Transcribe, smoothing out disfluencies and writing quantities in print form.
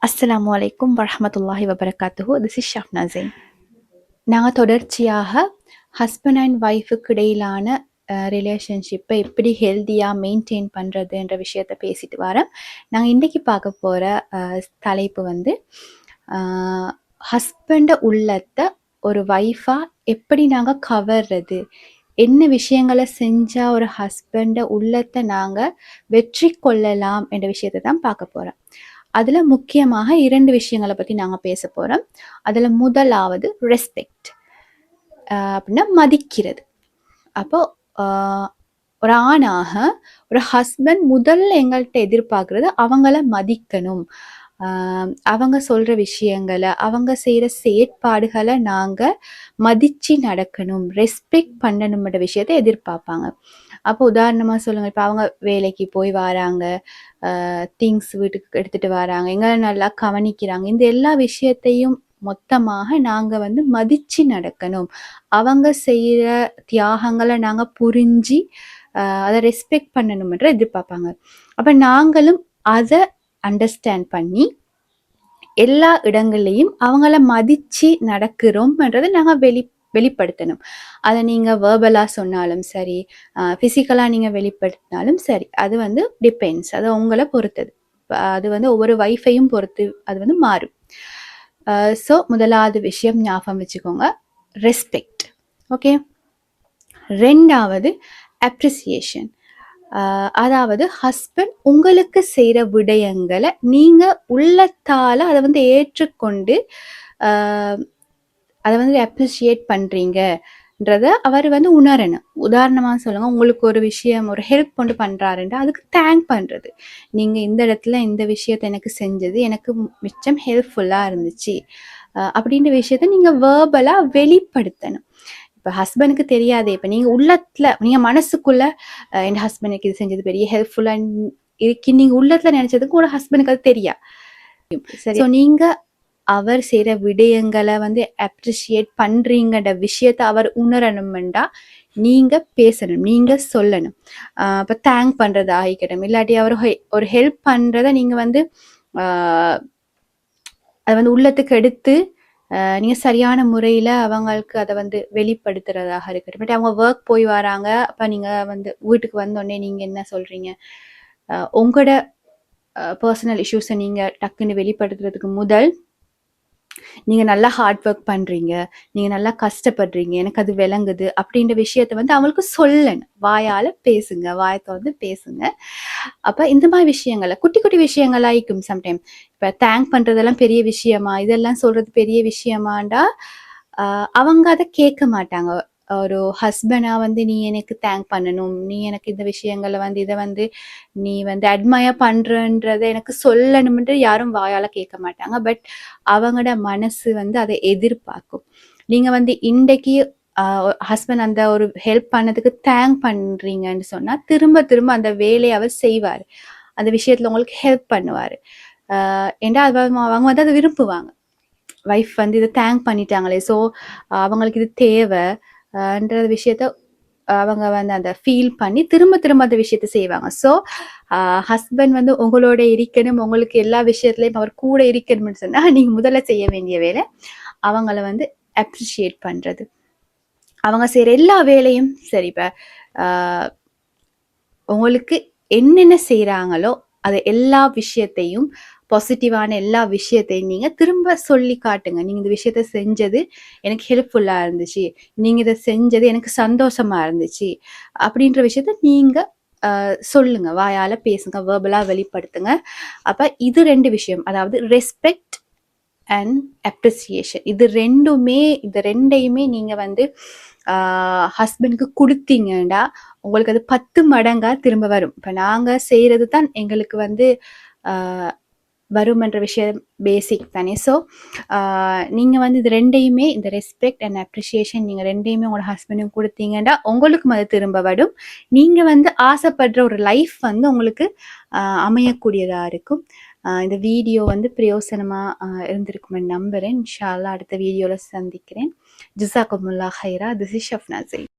அஸ்ஸலாமு அலைக்கும் வரஹ்மத்துல்லாஹி வபரகாத்துஹு. This is Shafna Jain. நாங்கள் தொடர்ச்சியாக ஹஸ்பண்ட் அண்ட் ஒய்ஃபுக்கு இடையிலான ரிலேஷன்ஷிப்பை எப்படி ஹெல்த்தியாக மெயின்டைன் பண்ணுறதுன்ற விஷயத்த பேசிட்டு வரேன். நாங்கள் இன்றைக்கி பார்க்க போகிற தலைப்பு வந்து ஹஸ்பண்டை உள்ளத்தை ஒரு ஒய்ஃபாக எப்படி நாங்கள் கவர்றது, என்ன விஷயங்களை செஞ்சால் ஒரு ஹஸ்பண்டை உள்ளத்தை நாங்கள் வெற்றி கொள்ளலாம் என்ற விஷயத்தை தான் பார்க்க போகிறோம். அதில் முக்கியமாக 2 விஷயங்களை பற்றி நாங்கள் பேச போகிறோம். அதில் முதலாவது ரெஸ்பெக்ட், அப்படின்னா மதிக்கிறது. அப்போ ஒரு ஆணாக ஒரு ஹஸ்பண்ட் முதல்ல எங்கள்கிட்ட எதிர்பார்க்குறது அவங்கள மதிக்கணும், அவங்க சொல்கிற விஷயங்களை, அவங்க செய்கிற செயற்பாடுகளை நாங்கள் மதித்து நடக்கணும், ரெஸ்பெக்ட் பண்ணணும்ன்ற விஷயத்தை எதிர்பார்ப்பாங்க. அப்போ உதாரணமாக சொல்லுங்கள், இப்போ அவங்க வேலைக்கு போய் வராங்க, திங்ஸ் வீட்டுக்கு எடுத்துகிட்டு வராங்க, எங்களை நல்லா கவனிக்கிறாங்க, இந்த எல்லா விஷயத்தையும் மொத்தமாக நாங்கள் வந்து மதித்து நடக்கணும். அவங்க செய்கிற தியாகங்களை நாங்கள் புரிஞ்சு அதை ரெஸ்பெக்ட் பண்ணணும்ன்ற எதிர்பார்ப்பாங்க. அப்போ நாங்களும் அதை அண்டர்ஸ்டாண்ட் பண்ணி எல்லா இடங்கள்லையும் அவங்கள மதித்து நடக்கிறோம்ன்றதை நாங்கள் வெளிப்படுத்தணும். அதை நீங்கள் வேர்பலாக சொன்னாலும் சரி, ஃபிசிக்கலாக நீங்கள் வெளிப்படுத்தினாலும் சரி, அது வந்து டிபெண்ட்ஸ், அது உங்களை பொறுத்தது. அது வந்து ஒவ்வொரு வைஃபையும் பொறுத்து அது வந்து மாறும். ஸோ முதலாவது விஷயம் ஞாபகம் வச்சுக்கோங்க, ரெஸ்பெக்ட். ஓகே. ரெண்டாவது அப்ரிசியேஷன். அதாவது ஹஸ்பண்ட் உங்களுக்கு செய்கிற விடயங்களை நீங்கள் உள்ளத்தால் அதை வந்து ஏற்றுக்கொண்டு அதை வந்து அப்ரிஷியேட் பண்ணுறீங்கன்றத அவர் வந்து உணரணும். உதாரணமாக சொல்லுங்கள், உங்களுக்கு ஒரு விஷயம், ஒரு ஹெல்ப் கொண்டு பண்ணுறாருன்றா அதுக்கு தேங்க் பண்ணுறது. நீங்கள் இந்த இடத்துல இந்த விஷயத்தை எனக்கு செஞ்சது எனக்கு மிச்சம் ஹெல்ப்ஃபுல்லாக இருந்துச்சு அப்படின்ற விஷயத்த நீங்கள் வேர்பலாக வெளிப்படுத்தணும். இப்போ ஹஸ்பண்டுக்கு தெரியாது, இப்போ நீங்கள் உள்ளத்தில், நீங்கள் மனசுக்குள்ளே என் ஹஸ்பண்டுக்கு இது செஞ்சது பெரிய ஹெல்ப்ஃபுல்லாக இருக்கு, நீங்கள் உள்ளத்தில் நினச்சதுக்கு ஒரு ஹஸ்பண்டுக்கு அது தெரியாது. சரி, ஸோ நீங்கள் அவர் செய்கிற விடயங்களை வந்து அப்ரிஷியேட் பண்ணுறீங்கன்ற விஷயத்த அவர் உணரணுமெண்டா நீங்கள் பேசணும், நீங்கள் சொல்லணும். இப்போ தேங்க் பண்ணுறது ஆகிக்கட்டும், இல்லாட்டி அவர் ஒரு ஹெல்ப் பண்ணுறத நீங்கள் வந்து அதை வந்து உள்ளத்துக்கு எடுத்து நீங்கள் சரியான முறையில் அவங்களுக்கு அதை வந்து வெளிப்படுத்துறதாக இருக்கட்டும். பட் அவங்க ஒர்க் போய் வராங்க, அப்போ நீங்கள் வந்து வீட்டுக்கு வந்தோடனே நீங்கள் என்ன சொல்கிறீங்க, உங்களோட பர்சனல் இஷ்யூஸை நீங்கள் டக்குன்னு வெளிப்படுத்துறதுக்கு முதல் நீங்கள் நல்லா ஹார்ட் ஒர்க் பண்ணுறீங்க, நீங்கள் நல்லா கஷ்டப்படுறீங்க, எனக்கு அது விளங்குது அப்படின்ற விஷயத்த வந்து அவங்களுக்கு சொல்லணும். வாயால் பேசுங்க, வாயத்தை வந்து பேசுங்க. அப்போ இந்த மாதிரி விஷயங்களை, குட்டி குட்டி விஷயங்களாயிக்கும். சம்டைம் இப்போ தேங்க் பண்ணுறதெல்லாம் பெரிய விஷயமா, இதெல்லாம் சொல்கிறது பெரிய விஷயமாண்டா அவங்க அதை கேட்க மாட்டாங்க. ஒரு ஹஸ்பண்டாக வந்து நீ எனக்கு தேங்க் பண்ணணும், நீ எனக்கு இந்த விஷயங்களை வந்து இதை வந்து நீ வந்து அட்மயர் பண்ணுறன்றதை எனக்கு சொல்லணும்ன்ற யாரும் வாயால் கேட்க மாட்டாங்க. பட் அவங்களோட மனசு வந்து அதை எதிர்பார்க்கும். நீங்கள் வந்து இன்றைக்கு ஹஸ்பண்ட் அந்த ஒரு ஹெல்ப் பண்ணதுக்கு தேங்க் பண்ணுறீங்கன்னு சொன்னால் திரும்ப திரும்ப அந்த வேலையை அவர் செய்வார், அந்த விஷயத்தில் உங்களுக்கு ஹெல்ப் பண்ணுவார். ஏன்னா அவங்க வந்து அதை விரும்புவாங்க. வைஃப் வந்து இதை தேங்க் பண்ணிட்டாங்களே, ஸோ அவங்களுக்கு இது தேவைன்ற விஷயத்த அவங்க வந்து அந்த ஃபீல் பண்ணி திரும்ப திரும்ப அந்த விஷயத்த செய்வாங்க. ஸோ ஹஸ்பண்ட் வந்து உங்களோட இருக்கணும், உங்களுக்கு எல்லா விஷயத்துலையும் அவர் கூட இருக்கணும்னு சொன்னால் நீங்கள் முதல்ல செய்ய வேண்டிய வேலை அவங்கள வந்து அப்ரிஷியேட் பண்ணுறது. அவங்க செய்கிற எல்லா வேலையும் சரி, இப்போ உங்களுக்கு என்னென்ன செய்கிறாங்களோ அது எல்லா விஷயத்தையும், பாசிட்டிவான எல்லா விஷயத்தையும் நீங்கள் திரும்ப சொல்லி காட்டுங்க. நீங்கள் இந்த விஷயத்த செஞ்சது எனக்கு ஹெல்ப்ஃபுல்லாக இருந்துச்சு, நீங்கள் இதை செஞ்சது எனக்கு சந்தோஷமாக இருந்துச்சு அப்படின்ற விஷயத்த நீங்கள் சொல்லுங்க, வாயால் பேசுங்க, வேர்பலாக வெளிப்படுத்துங்க. அப்போ இது 2 விஷயம், அதாவது ரெஸ்பெக்ட் அண்ட் அப்ரிசியேஷன், இது ரெண்டையுமே நீங்கள் வந்து ஹஸ்பண்டுக்கு கொடுத்தீங்கன்னா உங்களுக்கு அது 10 மடங்காக திரும்ப வரும். இப்போ நாங்கள் செய்கிறது தான் எங்களுக்கு வந்து வரும்ன்ற விஷயம் பேசிக் தானே. ஸோ நீங்கள் வந்து இது ரெண்டையுமே, இந்த ரெஸ்பெக்ட் அண்ட் அப்ரிஷியேஷன் நீங்கள் ரெண்டையுமே உங்களோட ஹஸ்பண்டுக்கு கொடுத்தீங்கன்னா உங்களுக்கும் அது திரும்ப வரும். நீங்கள் வந்து ஆசைப்படுற ஒரு லைஃப் வந்து உங்களுக்கு அமையக்கூடியதாக இருக்கும். இந்த வீடியோ வந்து பிரயோசனமாக இருந்திருக்குமே நம்புகிறேன். இன்ஷா அல்லாஹ் அடுத்த வீடியோவில் சந்திக்கிறேன். ஜஸாக்குமுல்லாஹ் ஹைரா. This is Shafna Jain.